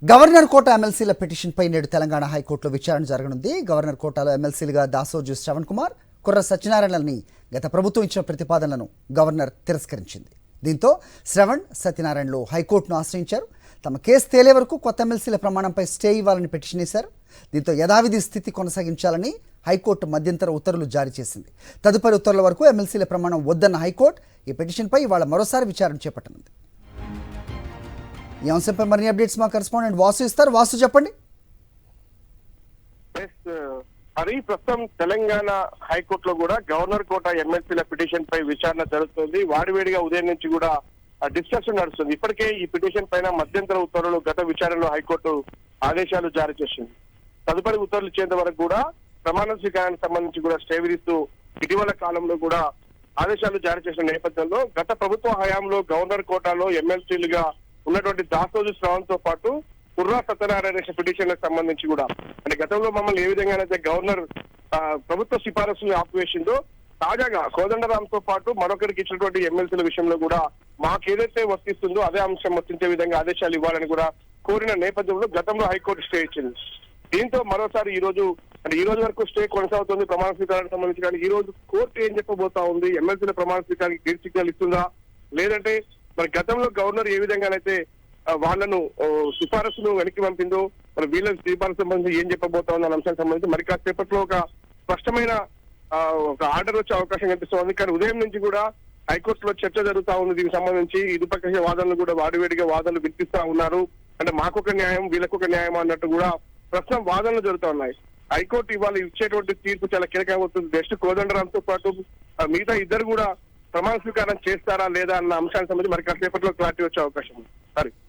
Governor కోట ఎమ్మెల్సీల పిటిషన్పై నేడు తెలంగాణ హైకోర్టులో విచారణ జరగనుంది. గవర్నర్ కోటాలో ఎమ్మెల్సీలుగా దాసోజు శ్రవణ్ కుమార్, కుర్ర సత్యనారాయణలని గత ప్రభుత్వం ఇచ్చిన ప్రతిపాదనలను గవర్నర్ తిరస్కరించింది. దీంతో శ్రవణ్, సత్యనారాయణలు హైకోర్టును ఆశ్రయించారు. తమ కేసు తేలే వరకు కొత్త ఎమ్మెల్సీల ప్రమాణంపై స్టే ఇవ్వాలని పిటిషన్ వేశారు. దీంతో యథావిధి స్థితి కొనసాగించాలని హైకోర్టు మధ్యంతర ఉత్తర్వులు జారీ చేసింది. తదుపరి ఉత్తర్వుల వరకు ఎమ్మెల్సీల ప్రమాణం వద్దన్న హైకోర్టు ఈ పిటిషన్పై ఇవాళ మరోసారి విచారణ చేపట్టనుంది. ఈ అంశంపై మరిన్ని అప్డేట్స్ మా కరెస్పాండెంట్ వాసు ఇస్తారు. వాసు, చెప్పండి. హరి, ప్రస్తుతం తెలంగాణ హైకోర్టులో కూడా గవర్నర్ కోట ఎమ్మెల్సీల పిటిషన్ పై విచారణ జరుగుతుంది. వాడివేడిగా ఉదయం నుంచి కూడా డిస్కషన్ నడుస్తుంది. ఇప్పటికే ఈ పిటిషన్ పైన మధ్యంతర ఉత్తర్వులు గత విచారణలో హైకోర్టు ఆదేశాలు జారీ చేసింది. తదుపరి ఉత్తర్వులు ఇచ్చేంత వరకు కూడా ప్రమాణ స్వీకారానికి సంబంధించి కూడా స్టే విధిస్తూ ఇటీవల కాలంలో కూడా ఆదేశాలు జారీ చేసిన నేపథ్యంలో గత ప్రభుత్వ హయాంలో గవర్నర్ కోటాలో ఎమ్మెల్సీలుగా ఉన్నటువంటి దాసోజు శ్రవణ్ తో పాటు కుర్రా సత్యనారాయణ పిటిషన్లకు సంబంధించి కూడా అంటే గతంలో మమ్మల్ని ఏ విధంగానైతే గవర్నర్ ప్రభుత్వ సిఫారసులు ఆపివేసిందో తాజాగా కోదండరామ్ తో పాటు మరొకరికి ఇచ్చినటువంటి ఎమ్మెల్సీల విషయంలో కూడా మాకేదైతే వర్తిస్తుందో అదే అంశం వర్తించే విధంగా ఆదేశాలు ఇవ్వాలని కూడా కోరిన నేపథ్యంలో గతంలో హైకోర్టు స్టే ఇచ్చింది. దీంతో మరోసారి ఈ రోజు వరకు స్టే కొనసాగుతుంది ప్రమాణ స్వీకారానికి సంబంధించి. కానీ ఈ రోజు కోర్టు ఏం చెప్పబోతా ఉంది, ఎమ్మెల్సీల ప్రమాణ స్వీకారానికి గ్రీన్ సిగ్నల్ ఇస్తుందా, లేదంటే మరి గతంలో గవర్నర్ ఏ విధంగానైతే వాళ్ళను సిఫారసును వెనక్కి పంపిందో మరి వీళ్ళ సిఫారసు సంబంధించి ఏం చెప్పబోతా ఉంది అనే అంశానికి సంబంధించి మరి కాసేపట్లో ఒక స్పష్టమైన ఒక ఆర్డర్ వచ్చే అవకాశం కనిపిస్తోంది. కానీ ఉదయం నుంచి కూడా హైకోర్టులో చర్చ జరుగుతా ఉంది. దీనికి సంబంధించి ఇరుపక్ష వాదనలు కూడా వాడివేడిగా వాదనలు వినిపిస్తా ఉన్నారు. అంటే మాకొక న్యాయం వీళ్ళకొక న్యాయం అన్నట్టు కూడా ప్రస్తుతం వాదనలు జరుగుతూ ఉన్నాయి. హైకోర్టు ఇవాళ ఇచ్చేటువంటి తీర్పు చాలా కీలకంగా అవుతుంది. జస్ట్ కోదండరామ్ తో పాటు మిగతా ఇద్దరు కూడా ప్రమాణ స్వీకారం చేస్తారా లేదా అన్న అంశానికి సంబంధించి మరి కాసేపట్లో క్లారిటీ వచ్చే అవకాశం ఉంది. సరే.